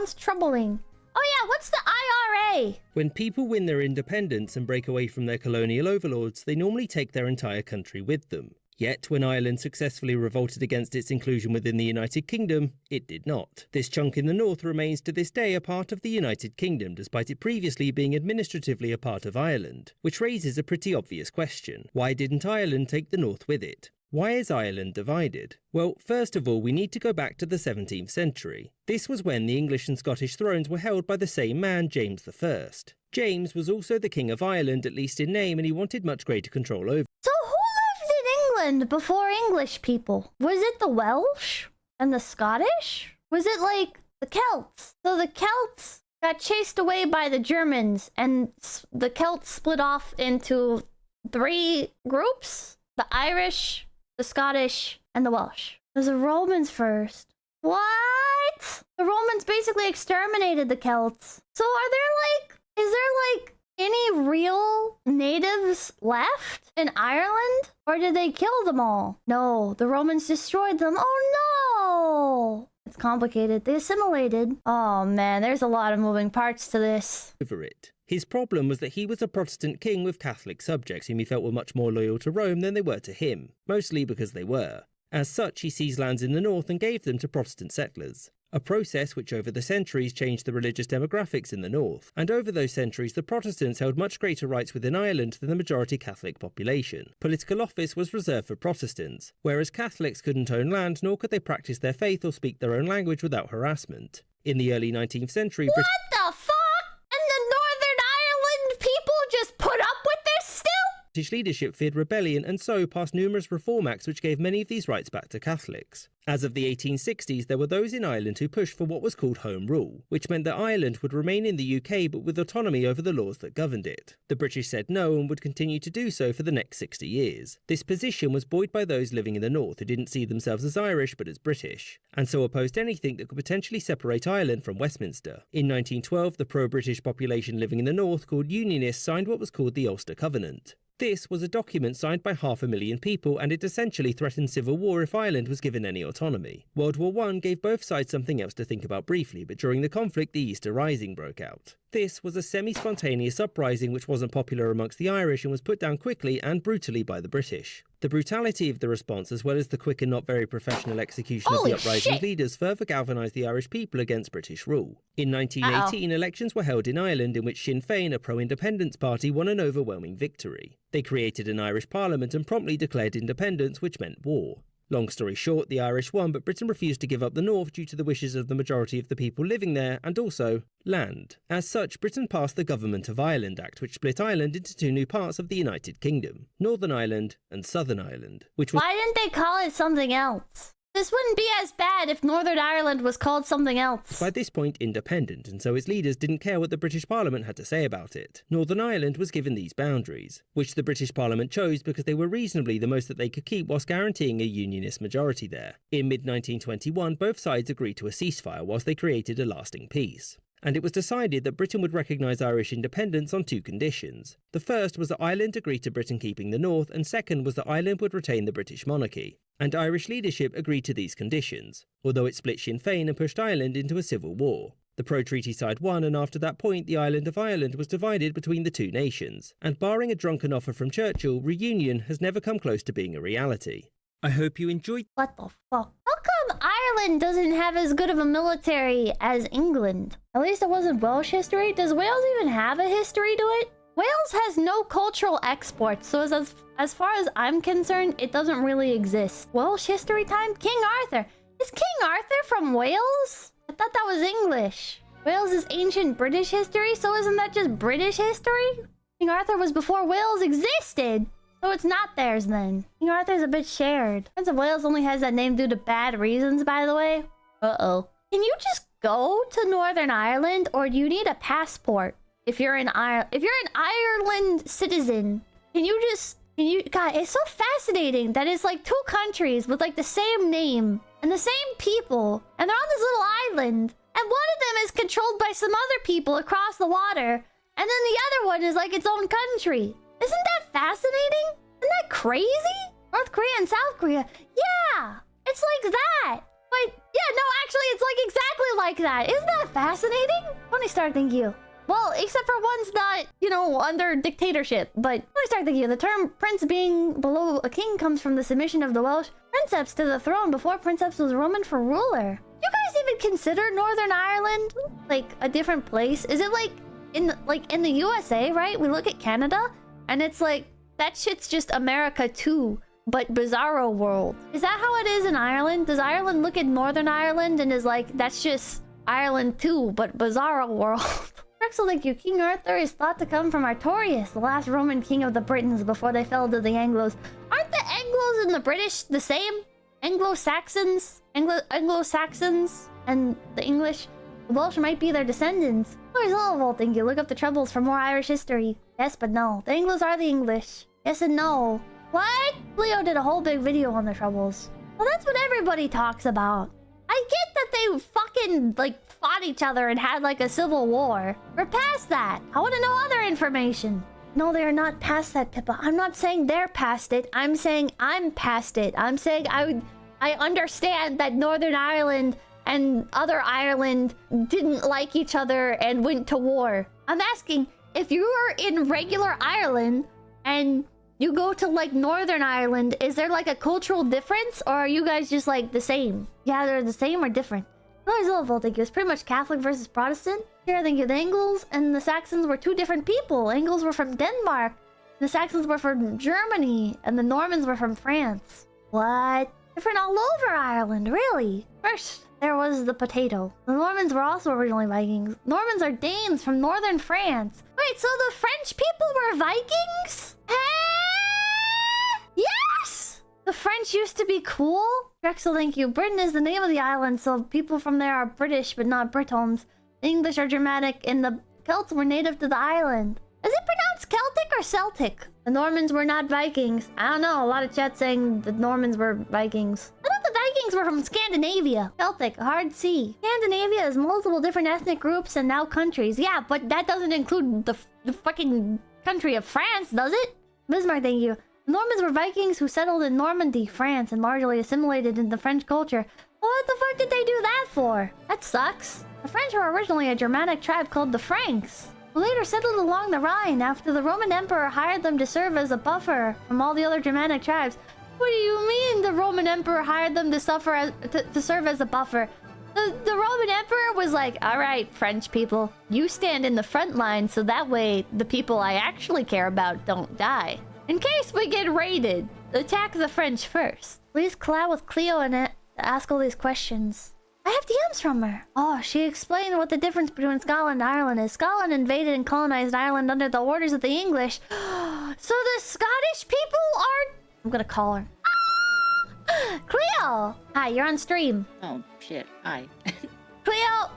sounds troubling. Oh yeah, what's the IRA? When people win their independence and break away from their colonial overlords, they normally take their entire country with them. Yet, when Ireland successfully revolted against its inclusion within the United Kingdom, it did not. This chunk in the north remains to this day a part of the United Kingdom, despite it previously being administratively a part of Ireland, which raises a pretty obvious question. Why didn't Ireland take the north with it? Why is Ireland divided? Well, first of all, we need to go back to the 17th century. This was when the English and Scottish thrones were held by the same man, James I. James was also the King of Ireland, at least in name, and he wanted much greater control over. So who lived in England before English people? Was it the Welsh and the Scottish? Was it like the Celts? So the Celts got chased away by the Germans, and the Celts split off into 3 groups: the Irish, the Scottish, and the Welsh. It was the Romans first. What? The Romans basically exterminated the Celts. So is there any real natives left in Ireland? Or did they kill them all? No, the Romans destroyed them. Oh no! It's complicated. They assimilated. Oh man, there's a lot of moving parts to this. Over it. His problem was that he was a Protestant king with Catholic subjects whom he felt were much more loyal to Rome than they were to him, mostly because they were. As such, he seized lands in the north and gave them to Protestant settlers, a process which over the centuries changed the religious demographics in the north, and over those centuries the Protestants held much greater rights within Ireland than the majority Catholic population. Political office was reserved for Protestants, whereas Catholics couldn't own land nor could they practice their faith or speak their own language without harassment. In the early 19th century... What the fuck? Just put up with this still? British leadership feared rebellion and so passed numerous reform acts which gave many of these rights back to Catholics. As of the 1860s, there were those in Ireland who pushed for what was called Home Rule, which meant that Ireland would remain in the UK but with autonomy over the laws that governed it. The British said no and would continue to do so for the next 60 years. This position was buoyed by those living in the north who didn't see themselves as Irish but as British, and so opposed anything that could potentially separate Ireland from Westminster. In 1912, the pro-British population living in the north, called Unionists, signed what was called the Ulster Covenant. This was a document signed by 500,000 people, and it essentially threatened civil war if Ireland was given any autonomy. World War I gave both sides something else to think about briefly, but during the conflict the Easter Rising broke out. This was a semi-spontaneous uprising which wasn't popular amongst the Irish and was put down quickly and brutally by the British. The brutality of the response, as well as the quick and not very professional execution of the uprising leaders, further galvanised the Irish people against British rule. In 1918, elections were held in Ireland in which Sinn Féin, a pro-independence party, won an overwhelming victory. They created an Irish parliament and promptly declared independence, which meant war. Long story short, the Irish won, but Britain refused to give up the north due to the wishes of the majority of the people living there, and also land. As such, Britain passed the Government of Ireland Act, which split Ireland into 2 new parts of the United Kingdom, Northern Ireland and Southern Ireland, which was— Why didn't they call it something else? This wouldn't be as bad if Northern Ireland was called something else. By this point independent, and so its leaders didn't care what the British Parliament had to say about it. Northern Ireland was given these boundaries, which the British Parliament chose because they were reasonably the most that they could keep whilst guaranteeing a unionist majority there. In mid-1921, both sides agreed to a ceasefire whilst they created a lasting peace. And it was decided that Britain would recognise Irish independence on 2 conditions. The first was that Ireland agreed to Britain keeping the north, and second was that Ireland would retain the British monarchy. And Irish leadership agreed to these conditions, although it split Sinn Féin and pushed Ireland into a civil war. The pro-treaty side won, and after that point the island of Ireland was divided between the 2 nations, and barring a drunken offer from Churchill, reunion has never come close to being a reality. I hope you enjoyed— What the fuck? How come Ireland doesn't have as good of a military as England? At least it wasn't Welsh history. Does Wales even have a history to it? Wales has no cultural exports, so as far as I'm concerned, it doesn't really exist. Welsh history time? King Arthur. Is King Arthur from Wales? I thought that was English. Wales is ancient British history, so isn't that just British history? King Arthur was before Wales existed. So it's not theirs then. King Arthur's a bit shared. Prince of Wales only has that name due to bad reasons, by the way. Uh-oh. Can you just go to Northern Ireland, or do you need a passport? If you're an Ireland citizen, God, it's so fascinating that it's like 2 countries with like the same name and the same people, and they're on this little island, and one of them is controlled by some other people across the water, and then the other one is like its own country. Isn't that fascinating? Isn't that crazy? North Korea and South Korea. Yeah, it's like that. Wait, yeah, no, actually, it's like exactly like that. Isn't that fascinating? Tony Stark, thank you. Well, except for one's not, you know, under dictatorship. But Tony Stark, thank you. The term prince being below a king comes from the submission of the Welsh princeps to the throne before princeps was Roman for ruler. Do you guys even consider Northern Ireland like a different place? Is it like in the USA, right? We look at Canada and it's like that shit's just America too, but bizarro world. Is that how it is in Ireland? Does Ireland look at Northern Ireland and is like that's just Ireland too, but bizarro world? Drexel, thank you. King Arthur is thought to come from Artorius, the last Roman king of the Britons before they fell to the Anglos. Aren't the Anglos and the British the same? Anglo-Saxons and the English. The Welsh might be their descendants. Always lovable, thank you. Look up the Troubles for more Irish history. Yes, but no. The Anglos are the English. Yes and no. What? Clio did a whole big video on the Troubles. Well, that's what everybody talks about. I get that they fucking, like, fought each other and had, like, a civil war. We're past that. I want to know other information. No, they are not past that, Pippa. I'm not saying they're past it. I'm saying I'm past it. I'm saying I understand that Northern Ireland and other Ireland didn't like each other and went to war. I'm asking, if you are in regular Ireland and you go to, like, Northern Ireland, is there, like, a cultural difference? Or are you guys just, like, the same? Yeah, they're the same or different? Always lovable, thank you. It's pretty much Catholic versus Protestant. Here, I think the Angles and the Saxons were two different people. Angles were from Denmark. The Saxons were from Germany. And the Normans were from France. What? Different all over Ireland, really? First, there was the potato. The Normans were also originally Vikings. Normans are Danes from northern France. Wait, so the French people were Vikings? Yes! The French used to be cool? Drexel, thank you. Britain is the name of the island, so people from there are British, but not Britons. The English are Germanic, and the Celts were native to the island. Is it pronounced Celtic or Celtic? The Normans were not Vikings. I don't know. A lot of chat saying the Normans were Vikings. I thought the Vikings were from Scandinavia. Celtic, hard C. Scandinavia has multiple different ethnic groups and now countries. Yeah, but that doesn't include the fucking country of France, does it? Bismarck, thank you. The Normans were Vikings who settled in Normandy, France, and largely assimilated into French culture. Well, what the fuck did they do that for? That sucks. The French were originally a Germanic tribe called the Franks, who later settled along the Rhine after the Roman Emperor hired them to serve as a buffer from all the other Germanic tribes. What do you mean the Roman Emperor hired them to serve as a buffer? The Roman Emperor was like, all right, French people, you stand in the front line so that way the people I actually care about don't die. In case we get raided, attack the French first. Please collab with Clio and ask all these questions. I have DMs from her. Oh, she explained what the difference between Scotland and Ireland is. Scotland invaded and colonized Ireland under the orders of the English. So the Scottish people are... I'm gonna call her. Ah! Clio! Hi, you're on stream. Oh, shit. Hi. Clio,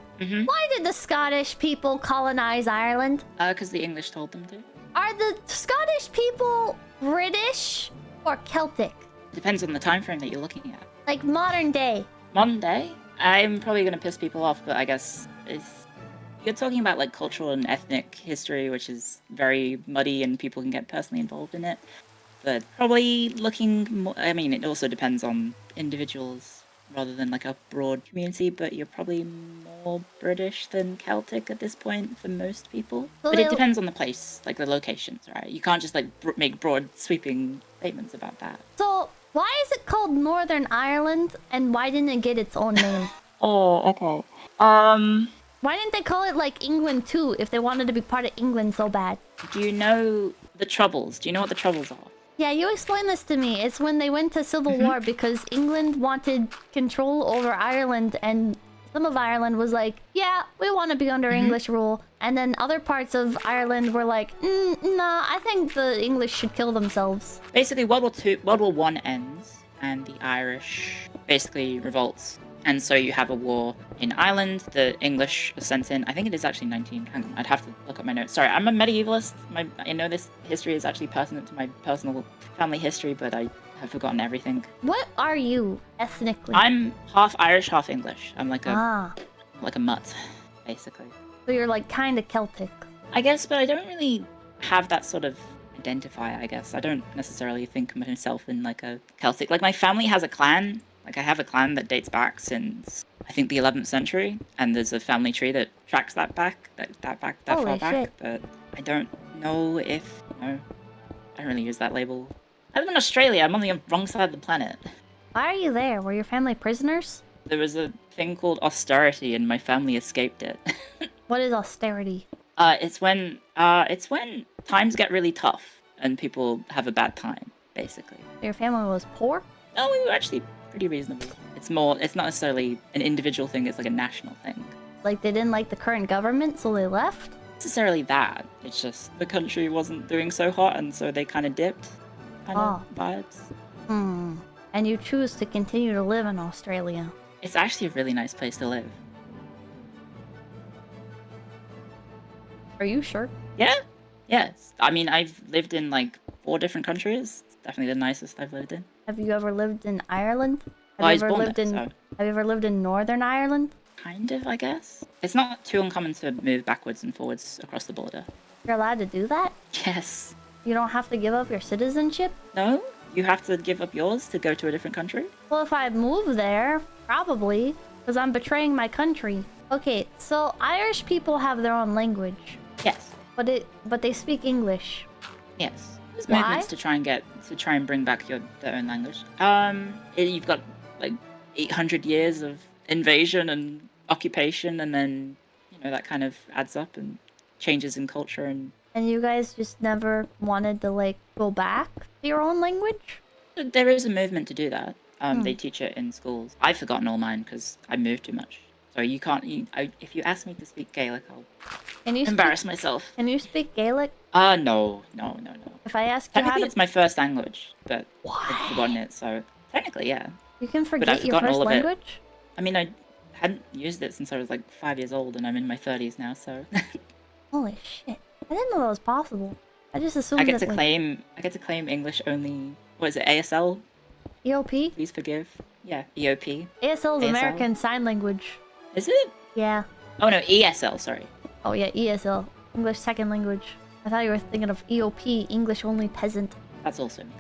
why did the Scottish people colonize Ireland? Because the English told them to. Are the Scottish people British or Celtic? Depends on the time frame that you're looking at. Like modern day. Modern day? I'm probably going to piss people off, but I guess you're talking about like cultural and ethnic history, which is very muddy and people can get personally involved in it. But probably looking more, I mean, it also depends on individuals rather than like a broad community, but you're probably more British than Celtic at this point for most people. So but it depends on the place, like the locations, right? You can't just like make broad sweeping statements about that. So why is it called Northern Ireland and why didn't it get its own name? Oh, okay. Why didn't they call it like England too if they wanted to be part of England so bad? Do you know the Troubles? Do you know what the Troubles are? Yeah, you explained this to me. It's when they went to civil war because England wanted control over Ireland and some of Ireland was like, yeah, we want to be under English rule. And then other parts of Ireland were like, nah, I think the English should kill themselves. Basically, World War One ends and the Irish basically revolts. And so you have a war in Ireland. The English are sent in. I think it is actually 19. Hang on, I'd have to look up my notes. Sorry, I'm a medievalist. I know this history is actually pertinent to my personal family history, but I have forgotten everything. What are you ethnically? I'm half Irish, half English. I'm like a mutt, basically. So you're like kind of Celtic. I guess, but I don't really have that sort of identifier, I guess. I don't necessarily think of myself in like a Celtic. Like my family has a clan. Like, I have a clan that dates back since, I think, the 11th century, and there's a family tree that tracks that Holy far back, shit. but I don't know if, I don't really use that label. I live in Australia, I'm on the wrong side of the planet. Why are you there? Were your family prisoners? There was a thing called austerity, and my family escaped it. What is austerity? It's when times get really tough, and people have a bad time, basically. Your family was poor? No, we were actually pretty reasonable. It's not necessarily an individual thing, it's like a national thing. Like they didn't like the current government, so they left? Not necessarily that. It's just the country wasn't doing so hot, and so they kind of dipped. Vibes. And you choose to continue to live in Australia. It's actually a really nice place to live. Are you sure? Yeah? Yes. I mean, I've lived in like 4 different countries. It's definitely the nicest I've lived in. Have you ever lived in Ireland? Well, I was born there, so... Have you ever lived in Northern Ireland? Kind of, I guess. It's not too uncommon to move backwards and forwards across the border. You're allowed to do that? Yes. You don't have to give up your citizenship? No? You have to give up yours to go to a different country? Well, if I move there, probably. Because I'm betraying my country. Okay, so Irish people have their own language. Yes. But they speak English. Yes. There's Why? movements to try and bring back their own language. You've got like 800 years of invasion and occupation, and then that kind of adds up and changes in culture and. And you guys just never wanted to like go back to your own language? There is a movement to do that. They teach it in schools. I've forgotten all mine because I moved too much. So you can't. If you ask me to speak Gaelic, I'll embarrass myself. Can you speak Gaelic? No. If I ask you Technically, how to... it's my first language, but What? I've forgotten it. So technically, yeah. You can I've forget your forgotten first all of it. language? I mean, I hadn't used it since I was like 5 years old, and I'm in my 30s now. So Holy shit! I didn't know that was possible. I just assumed I get to that, claim English only. What is it? ASL? EOP? Please forgive. Yeah, EOP. ASL is American Sign Language. Is it? Yeah. Oh no, ESL. Sorry. Oh yeah, ESL. English Second Language. I thought you were thinking of EOP, English Only Peasant. That's also me.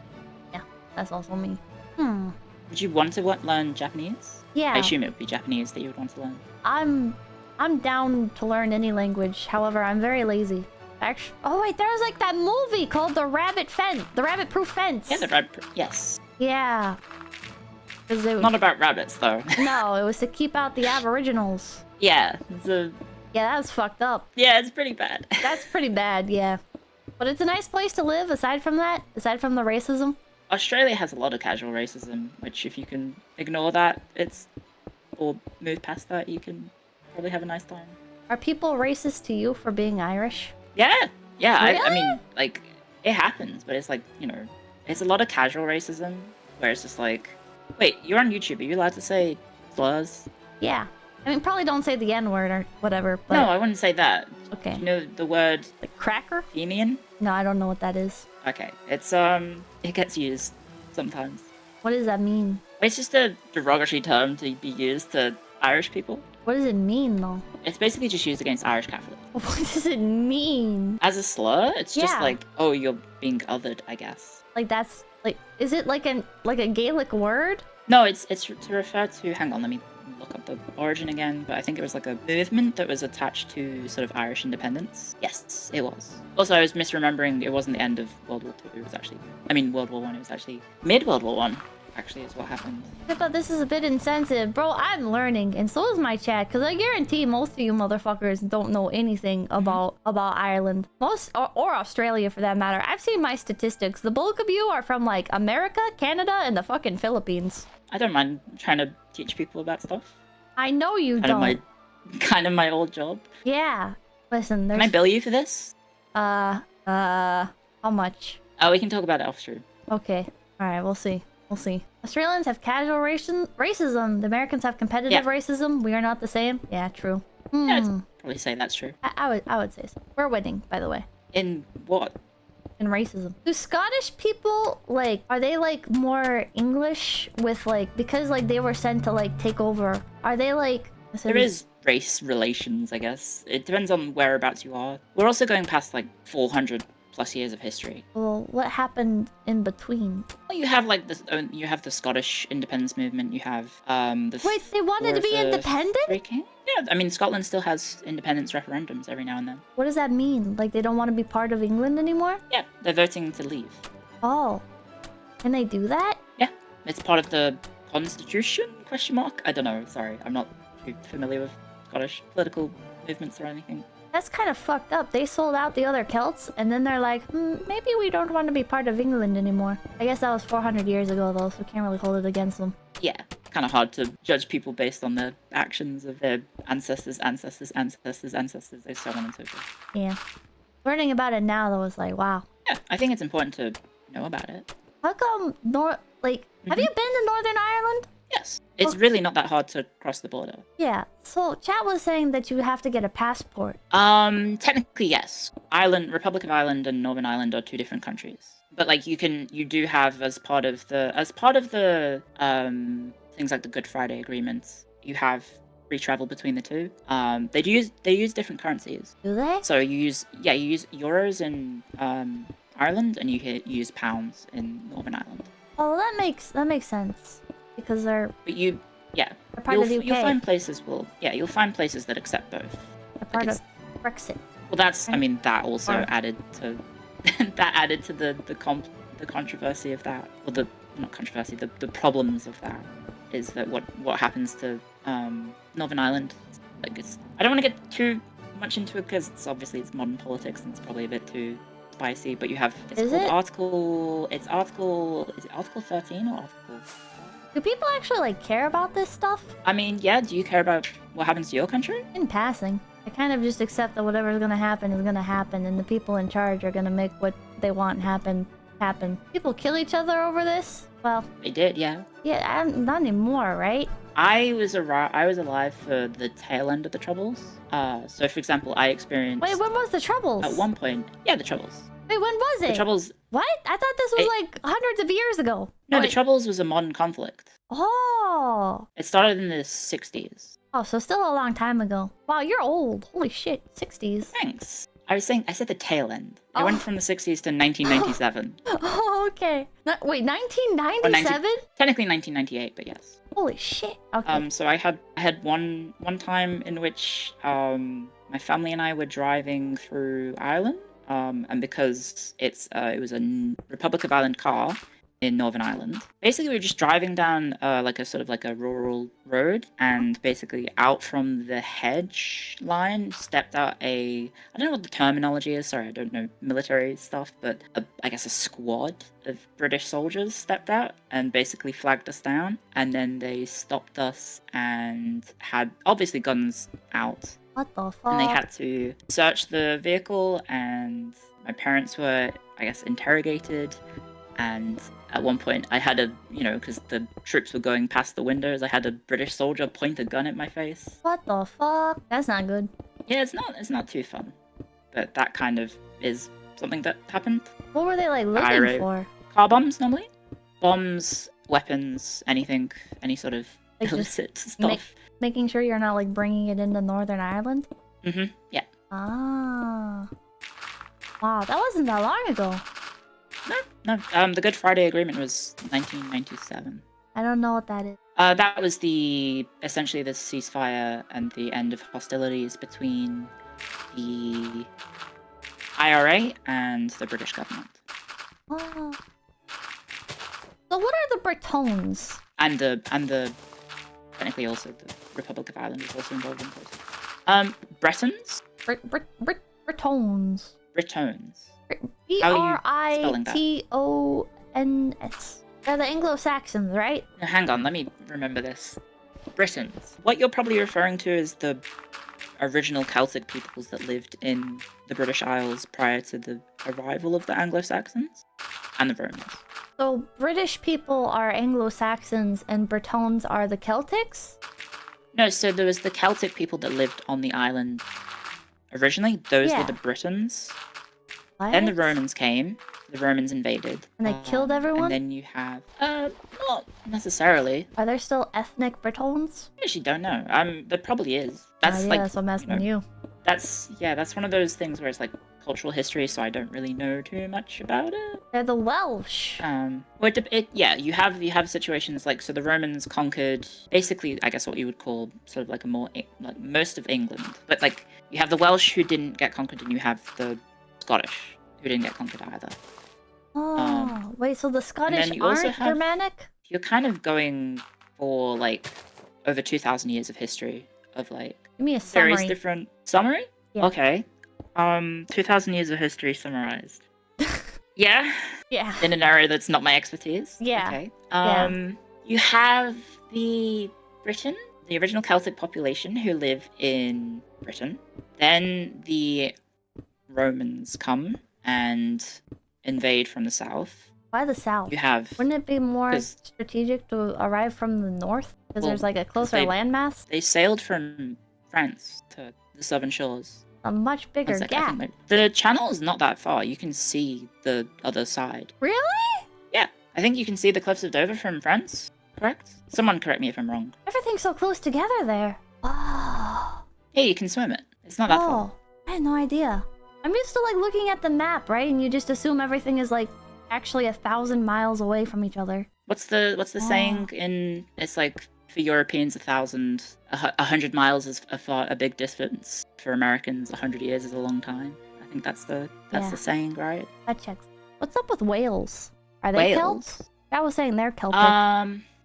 Yeah, that's also me. Would you want to learn Japanese? Yeah. I assume it would be Japanese that you would want to learn. I'm down to learn any language. However, I'm very lazy. Actually, oh wait, there was like that movie called The Rabbit Proof Fence. Yeah, yes. Yeah. Not about rabbits though. No, it was to keep out the Aboriginals. Yeah, Yeah, that's fucked up. yeah, it's pretty bad. That's pretty bad, yeah. But it's a nice place to live, aside from that, aside from the racism. Australia has a lot of casual racism, which if you can ignore that, or move past that, you can probably have a nice time. Are people racist to you for being Irish? Yeah. I Really? mean, like, it happens, but it's like, it's a lot of casual racism, where it's just like, wait, you're on YouTube, are you allowed to say slurs? Yeah. I mean, probably don't say the N-word or whatever, but... No, I wouldn't say that. Okay. You know the word, Like cracker? Fenian? No, I don't know what that is. Okay, it gets used sometimes. What does that mean? It's just a derogatory term to be used to Irish people. What does it mean, though? It's basically just used against Irish Catholics. What does it mean? As a slur, it's just Yeah. like, oh, you're being othered, I guess. Like, that's... Like, is it like a Gaelic word? No, it's to refer to, hang on, let me look up the origin again, but I think it was like a movement that was attached to sort of Irish independence. Yes, it was. Also, I was misremembering, it wasn't the end of World War II, it was actually, World War I, it was actually mid-World War I, actually, is what happened. Pippa, this is a bit insensitive. Bro, I'm learning, and so is my chat, because I guarantee most of you motherfuckers don't know anything about Ireland. Or Australia, for that matter. I've seen my statistics. The bulk of you are from, like, America, Canada, and the fucking Philippines. I don't mind trying to teach people about stuff. I know you don't. Kind of my old job. Yeah. Listen, there's... Can I bill you for this? How much? Oh, we can talk about it off stream. Okay. Alright, we'll see. We'll see. Australians have casual racism. The Americans have competitive racism. We are not the same. Yeah, true. Yeah, I'd probably say that's true. I would say so. We're winning, by the way. In what? In racism. Do Scottish people, like, are they, like, more English with, like, because, like, they were sent to, like, take over? Are they, like... There is race relations, I guess. It depends on whereabouts you are. We're also going past, like, 400 plus years of history. Well, what happened in between? Well, you have like this. You have the Scottish independence movement. You have the. Wait, they wanted to be independent? Yeah, I mean Scotland still has independence referendums every now and then. What does that mean? Like they don't want to be part of England anymore? Yeah, they're voting to leave. Oh, can they do that? Yeah, it's part of the Constitution? Question mark? I don't know. Sorry, I'm not too familiar with Scottish political movements or anything. That's kind of fucked up. They sold out the other Celts, and then they're like, maybe we don't want to be part of England anymore. I guess that was 400 years ago, though, so we can't really hold it against them. Yeah, kind of hard to judge people based on the actions of their ancestors, so on and so forth. Yeah. Learning about it now, though, is like, wow. Yeah, I think it's important to know about it. How come, have you been to Northern Ireland? Yes. It's really not that hard to cross the border. Yeah, so chat was saying that you have to get a passport. Technically, yes. Republic of Ireland and Northern Ireland are two different countries. But like you do have as part of the things like the Good Friday agreements, you have free travel between the two. They use different currencies. Do they? So you use euros in Ireland and you use pounds in Northern Ireland. Oh, that makes sense because they're. But they're part of the UK. You'll find places you'll find places that accept both. They're part of Brexit. Well, that's right? I mean that also Or... added to the controversy of that, or the problems of that is that what happens to Northern Ireland. Like I don't want to get too much into it because it's modern politics and it's probably a bit too spicy. But you have Article 13 or Article. Do people actually care about this stuff? I mean, yeah. Do you care about what happens to your country? In passing, I kind of just accept that whatever's gonna happen is gonna happen, and the people in charge are gonna make what they want happen. People kill each other over this? Well, they did, yeah. Yeah, not anymore, right? I was alive for the tail end of the Troubles. So for example, I experienced. Wait, when was the Troubles? At one point, yeah, the Troubles. Wait, when was it? The Troubles. What? I thought this was like hundreds of years ago. No, the Troubles was a modern conflict. Oh. It started in the 60s. Oh, so still a long time ago. Wow, you're old. Holy shit, 60s. Thanks. I said the tail end. It went from the 60s to 1997. Oh, okay. Wait, 1997? Technically 1998, but yes. Holy shit. Okay. So I had one time in which my family and I were driving through Ireland. And because it was a Republic of Ireland car in Northern Ireland. Basically, we were just driving down like a rural road, and basically out from the hedge line stepped out I don't know what the terminology is. Sorry, I don't know military stuff, but I guess a squad of British soldiers stepped out and basically flagged us down, and then they stopped us and had obviously guns out. What the fuck? And they had to search the vehicle, and my parents were, I guess, interrogated. And at one point, I had because the troops were going past the windows, I had a British soldier point a gun at my face. What the fuck? That's not good. Yeah, it's not too fun. But that kind of is something that happened. What were they looking for? Car bombs, normally. Bombs, weapons, anything, any sort of illicit stuff. Making sure you're not bringing it into Northern Ireland? Mm-hmm, yeah. Ah. Wow, that wasn't that long ago. No. The Good Friday Agreement was 1997. I don't know what that is. That was essentially the ceasefire and the end of hostilities between the IRA and the British government. Oh. So what are the Bretons? And the technically also the Republic of Ireland is also involved in those. Bretons? Bretons. Bretons. Britons. They're the Anglo-Saxons, right? Now, hang on, let me remember this. Britons. What you're probably referring to is the original Celtic peoples that lived in the British Isles prior to the arrival of the Anglo-Saxons and the Romans. So British people are Anglo-Saxons and Bretons are the Celtics? No, so there was the Celtic people that lived on the island originally. Those were the Britons. What? Then the Romans came. The Romans invaded. And they killed everyone? And then you have... not necessarily. Are there still ethnic Bretons? I actually don't know. There probably is. That's that's what I'm asking you. That's one of those things where it's cultural history, so I don't really know too much about it. They're the Welsh. Yeah, you have situations like, so the Romans conquered basically, I guess, what you would call sort of like a more like most of England, but like you have the Welsh who didn't get conquered, and you have the Scottish who didn't get conquered either. Oh, wait, so the Scottish you also aren't have- Germanic? You're kind of going for like over 2,000 years of history of like Give me a various summary. different summary. Yeah. Okay, 2,000 years of history summarized. Yeah. Yeah. In an area that's not my expertise. Yeah. Okay. Yeah. You have the Britain, the original Celtic population who live in Britain. Then the Romans come and invade from the south. Why the south? You have Wouldn't it be more 'cause- strategic to arrive from the north? Because Well, there's like a 'cause closer they- landmass? they sailed from France to the southern shores. A much bigger One sec, I gap. think the channel is not that far. You can see the other side. Really? Yeah, I think you can see the cliffs of Dover from France. Correct? Someone correct me if I'm wrong. Everything's so close together there. Oh. Yeah, you can swim it. It's not that far. Oh. I had no idea. I'm used to like looking at the map, right? And you just assume everything is like actually 1,000 miles away from each other. What's the saying in? It's like for Europeans 100 miles is a big distance. For Americans 100 years is a long time. I think that's the saying, right? That checks. What's up with Wales? Are they Wales? Celts? I was saying they're Celtic.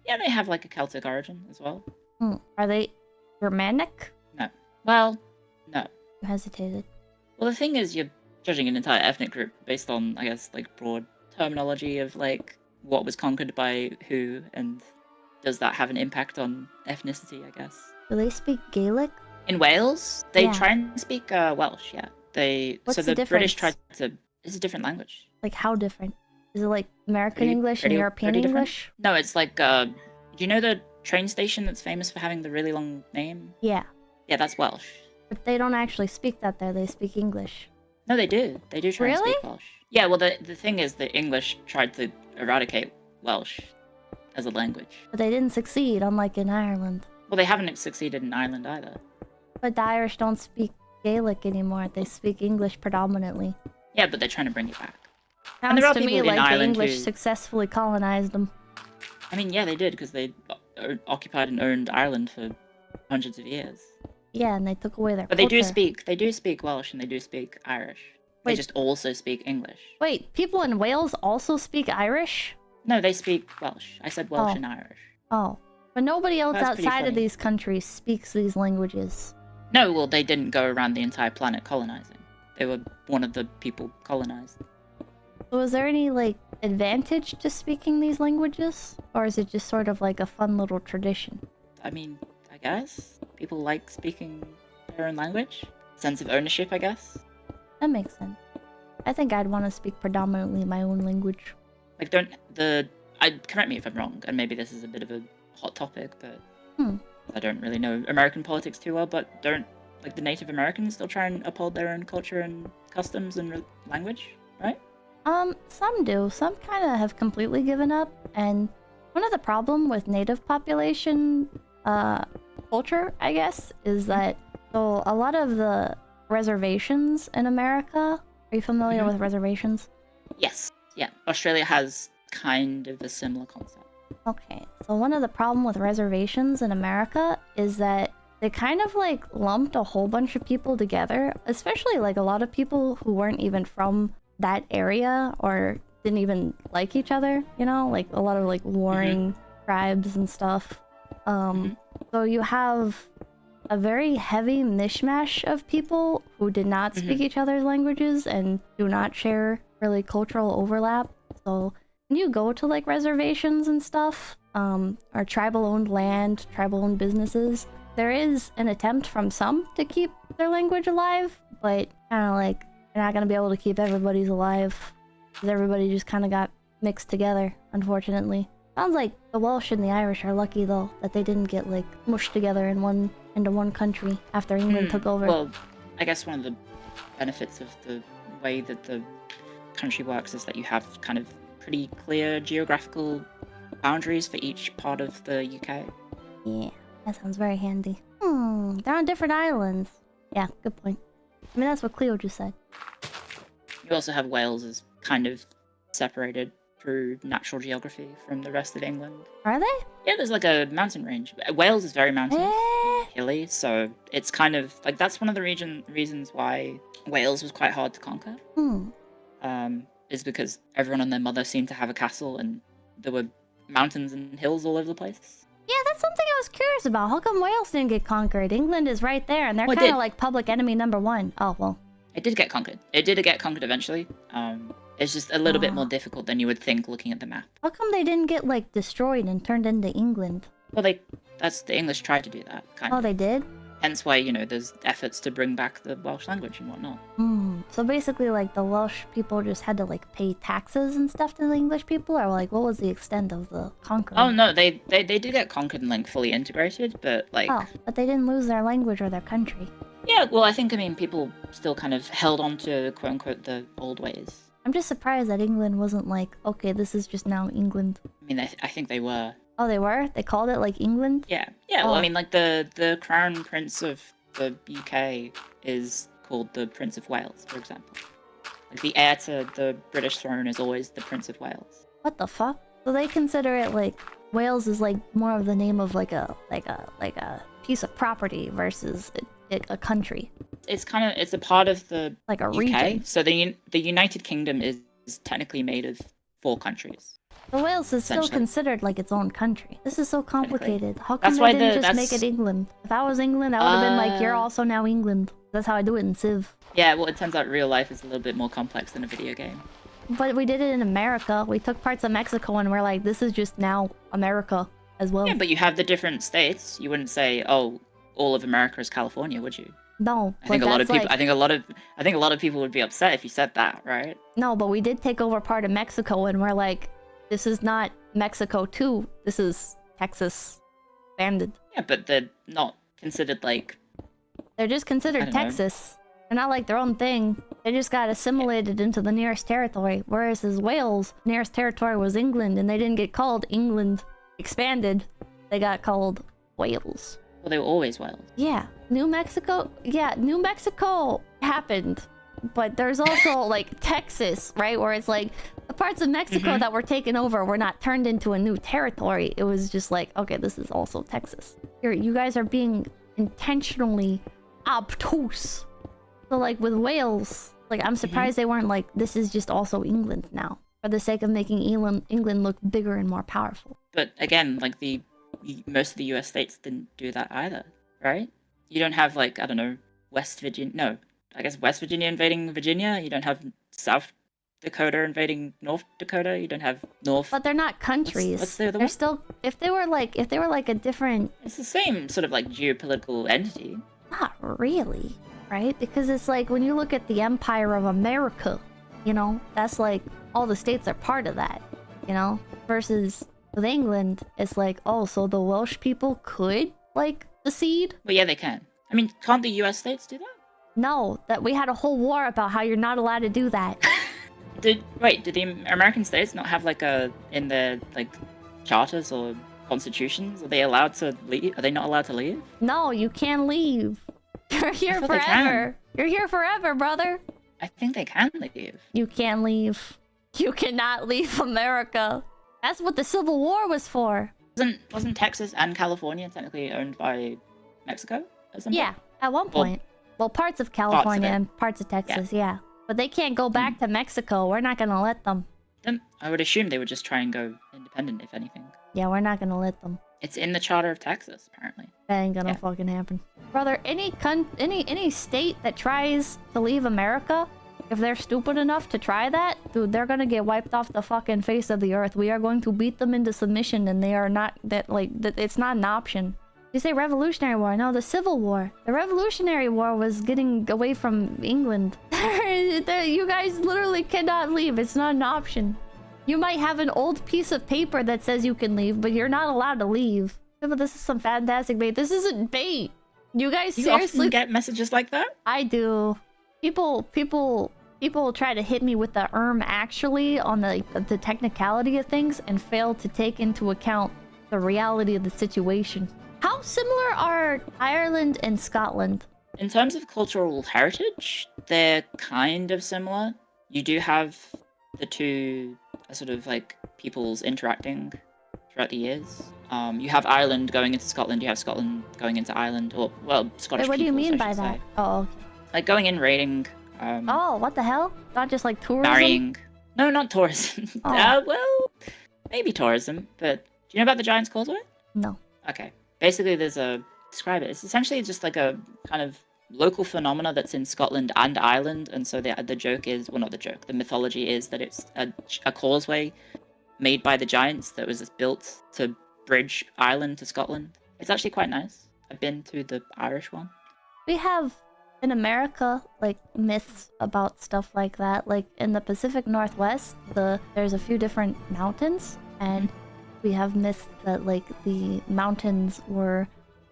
Yeah, they have like a Celtic origin as well. Are they Germanic? No. Well, no. You hesitated. Well, the thing is, you're judging an entire ethnic group based on, I guess, like broad terminology of like what was conquered by who, and does that have an impact on ethnicity? I guess. Do they speak Gaelic? In Wales, they Yeah. try and speak Welsh. Yeah, What's so the the British difference? tried to. It's a different language. Like how different? Is it like American Pretty- English pretty- and European pretty different. English? No, it's like. Do you know the train station that's famous for having the really long name? Yeah. Yeah, that's Welsh. But they don't actually speak that there. They speak English. No, they do. They do try and Really? speak Welsh. Yeah, well, the thing is, the English tried to eradicate Welsh as a language. But they didn't succeed, unlike in Ireland. Well, they haven't succeeded in Ireland either. But the Irish don't speak Gaelic anymore. They speak English predominantly. Yeah, but they're trying to bring it back. And Sounds there are to me people in like the Ireland English who- successfully colonized them. I mean, yeah, they did, because they occupied and owned Ireland for hundreds of years. Yeah, and they took away their But culture. they do speak Welsh and they do speak Irish. They Wait. just also speak English. Wait, people in Wales also speak Irish? No, they speak Welsh. I said Welsh Oh. and Irish. Oh. But nobody else That's pretty outside of funny. these countries speaks these languages. No, well, they didn't go around the entire planet colonizing. They were one of the people colonized. So is there any, like, advantage to speaking these languages? Or is it just sort of like a fun little tradition? I mean, I guess people like speaking their own language. Sense of ownership, I guess. That makes sense. I think I'd want to speak predominantly my own language. Like, correct me if I'm wrong, and maybe this is a bit of a hot topic, but I don't really know American politics too well, but don't, like, the Native Americans still try and uphold their own culture and customs and language, right? Some do. Some kind of have completely given up. And one of the problem with native population, culture, I guess, is that, so a lot of the reservations in America, are you familiar Mhm. with reservations? Yes. Yeah. Australia has kind of a similar concept. Okay, so one of the problem with reservations in America is that they kind of like lumped a whole bunch of people together, especially like a lot of people who weren't even from that area or didn't even like each other, you know, like a lot of like warring tribes and stuff. So you have a very heavy mishmash of people who did not speak each other's languages and do not share really cultural overlap. So when you go to like reservations and stuff, or tribal owned land, tribal owned businesses, there is an attempt from some to keep their language alive, but kind of like you're not gonna be able to keep everybody's alive because everybody just kind of got mixed together, unfortunately. Sounds like the Welsh and the Irish are lucky though that they didn't get like mushed together into one country after England took over. Well, I guess one of the benefits of the way that the country works is that you have kind of pretty clear geographical boundaries for each part of the UK. Yeah, that sounds very handy. They're on different islands. Yeah, good point. I mean, that's what Clio just said. You also have Wales as kind of separated through natural geography from the rest of England. Are they? Yeah, there's like a mountain range. Wales is very mountainous, Eh. hilly, so it's kind of like that's one of the reasons why Wales was quite hard to conquer. Is because everyone and their mother seemed to have a castle, and there were mountains and hills all over the place. Yeah, that's something I was curious about. How come Wales didn't get conquered? England is right there, and they're Well, it kind of did. like public enemy number one. Oh, well. It did get conquered. It did get conquered eventually. It's just a little bit more difficult than you would think looking at the map. How come they didn't get, like, destroyed and turned into England? Well, that's the English tried to do that, kind Oh, of. they did? Hence why, there's efforts to bring back the Welsh language and whatnot. So basically, like, the Welsh people just had to, like, pay taxes and stuff to the English people? Or, like, what was the extent of the conquering? Oh, no, they did get conquered and, like, fully integrated, but, like... Oh, but they didn't lose their language or their country. Yeah, well, I mean, people still kind of held on to, quote-unquote, the old ways. I'm just surprised that England wasn't like, okay, this is just now England. I mean, I think they were. Oh, they were? They called it, like, England? Yeah, well, I mean, like, the Crown Prince of the UK is called the Prince of Wales, for example. Like, the heir to the British throne is always the Prince of Wales. What the fuck? So they consider it, like, Wales is, like, more of the name of, like a piece of property versus a country. It's a part of the Like a UK. region. So the United Kingdom is technically made of 4 countries. But Wales is still Essentially. considered like its own country. This is so complicated. How come That's they why didn't just that's- make it England? If I was England, I would have been like, you're also now England. That's how I do it in Civ. Yeah, well, it turns out real life is a little bit more complex than a video game. But we did it in America. We took parts of Mexico and we're like, this is just now America as well. Yeah, but you have the different states. You wouldn't say, oh, all of America is California, would you? No, I think but a lot of that's people. like- I think a lot of people would be upset if you said that, right? No, but we did take over part of Mexico and we're like, this is not Mexico too. This is Texas banded. Yeah, but they're not considered like. They're just I considered don't know. Texas. They're not like their own thing. They just got assimilated into the nearest territory. Whereas as Wales, nearest territory was England, and they didn't get called England expanded. They got called Wales. Well, they were always Wales. Yeah, New Mexico. Yeah, New Mexico happened, but there's also like Texas, right? Where it's like the parts of Mexico that were taken over were not turned into a new territory. It was just like, okay, this is also Texas. Here, you guys are being intentionally obtuse. So like with Wales, like I'm surprised they weren't like, this is just also England now, for the sake of making England look bigger and more powerful. But again, like most of the U.S. states didn't do that either, right? You don't have like, I don't know, West Virginia. No, I guess West Virginia invading Virginia. You don't have South Dakota invading North Dakota. You don't have North. But they're not countries. what's the other they're one? still, if they were like a different, It's the same sort of like geopolitical entity. not really, right? Because it's like when you look at the Empire of America, you know, that's like all the states are part of that, you know, versus with England, it's like, oh, so the Welsh people could like secede? Well, yeah, they can. I mean, can't the U.S. states do that? No, that we had a whole war about how you're not allowed to do that. Did the American states not have like in their like charters or constitutions? Are they allowed to leave? Are they not allowed to leave? No, you can't leave. You're here thought they can. forever. You're here forever, brother. I think they can leave. You can't leave. You cannot leave America. That's what the Civil War was for. Wasn't Texas and California technically owned by Mexico at some point? Yeah, at one point. Well, parts of California it. and parts of Texas, yeah. But they can't go back to Mexico. We're not gonna let them. Then I would assume they would just try and go independent, if anything. Yeah, we're not gonna let them. It's in the Charter of Texas, apparently. That ain't gonna Yeah. fucking happen. Brother, any state that tries to leave America, if they're stupid enough to try that, dude, they're gonna get wiped off the fucking face of the earth. We are going to beat them into submission, and they are not it's not an option. You say Revolutionary War? No, the Civil War. The Revolutionary War was getting away from England. You guys literally cannot leave. It's not an option. You might have an old piece of paper that says you can leave, but you're not allowed to leave. Yeah, but this is some fantastic bait. This isn't bait. You guys You seriously? often get messages like that? I do. People try to hit me with the actually on the technicality of things and fail to take into account the reality of the situation. How similar are Ireland and Scotland? In terms of cultural heritage, they're kind of similar. you do have the two sort of like peoples interacting throughout the years. You have Ireland going into Scotland, you have Scotland going into Ireland, or, well, Scottish Wait, what do you peoples, mean I by should that? say. Oh, okay. Like going in, raiding, Oh, what the hell? Not just like tourism? marrying. No, not tourism. Oh. Well, maybe tourism, but do you know about the Giant's Causeway? No. Okay. Basically, describe it. It's essentially just like a kind of local phenomena that's in Scotland and Ireland, and so the joke is, well, not the joke, the mythology is that it's a causeway made by the giants that was built to bridge Ireland to Scotland. It's actually quite nice. I've been to the Irish one. We have in America like myths about stuff like that. Like in the Pacific Northwest, there's a few different mountains, and we have myths that like the mountains were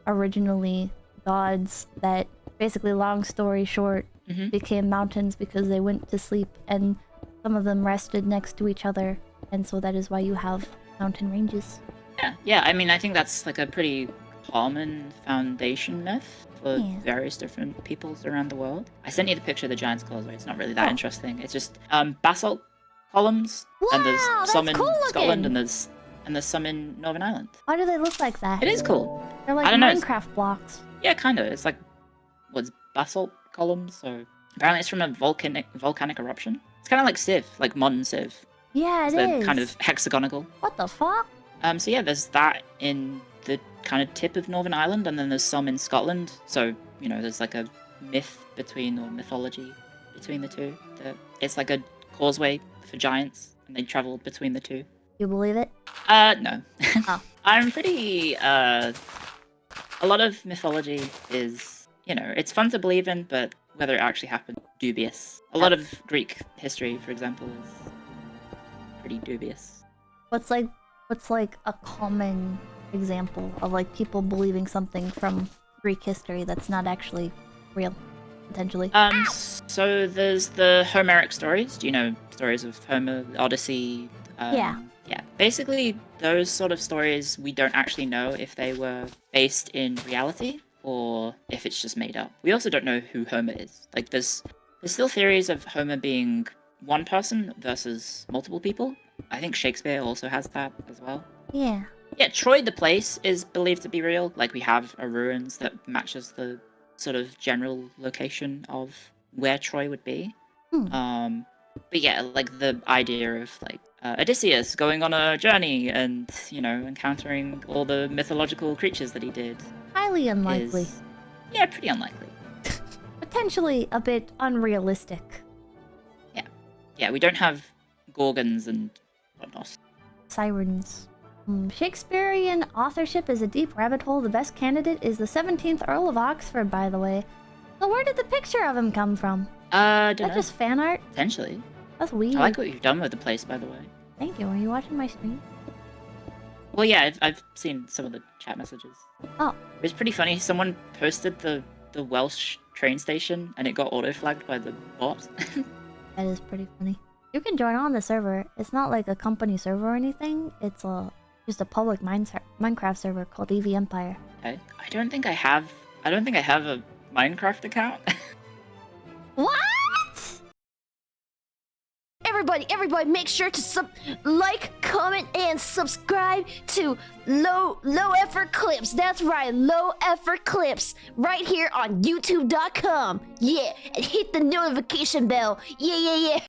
originally gods that basically, long story short, became mountains because they went to sleep and some of them rested next to each other, and so that is why you have mountain ranges. Yeah. I mean, I think that's like a pretty common foundation myth for various different peoples around the world. I sent you the picture of the Giant's Causeway. It's not really that interesting. It's just basalt columns, and there's some in Scotland, and there's some in Northern Ireland. Why do they look like that? It is cool. They're like I don't know, Minecraft blocks. Yeah, kind of. It's like what's basalt columns. So apparently, it's from a volcanic eruption. It's kind of like Civ, like modern Civ. Yeah, it They're is. kind of hexagonal. What the fuck? So yeah, there's that in the kind of tip of Northern Ireland, and then there's some in Scotland. So, you know, there's like a mythology between the two. It's like a causeway for giants, and they traveled between the two. You believe it? No. Oh. I'm pretty, a lot of mythology is, you know, it's fun to believe in, but whether it actually happened, dubious. A lot of Greek history, for example, is pretty dubious. What's like a common example of like people believing something from Greek history that's not actually real, potentially? So there's the Homeric stories. Do you know stories of Homer, the Odyssey? Yeah. Yeah. Basically, those sort of stories, we don't actually know if they were based in reality or if it's just made up. We also don't know who Homer is. Like, there's still theories of Homer being one person versus multiple people. I think Shakespeare also has that as well. Yeah. Yeah, Troy the place is believed to be real. Like, we have a ruins that matches the sort of general location of where Troy would be. But yeah, like the idea of like Odysseus going on a journey and, you know, encountering all the mythological creatures that he did. Highly unlikely. Yeah, pretty unlikely. Potentially a bit unrealistic. Yeah, we don't have gorgons and whatnot. Sirens. Shakespearean authorship is a deep rabbit hole. The best candidate is the 17th Earl of Oxford, by the way. So where did the picture of him come from? Don't Is that know. just fan art? Potentially. That's weird. I like what you've done with the place, by the way. Thank you. Are you watching my stream? Well, yeah, I've seen some of the chat messages. Oh. It was pretty funny. Someone posted the Welsh train station, and it got auto-flagged by the bot. That is pretty funny. You can join on the server. It's not like a company server or anything. It's just a public Minecraft server called EV Empire. Okay. I don't think I have a Minecraft account. What? Everybody, make sure to like, comment, and subscribe to Low Effort Clips. That's right, Low Effort Clips, right here on YouTube.com. Yeah, and hit the notification bell. Yeah.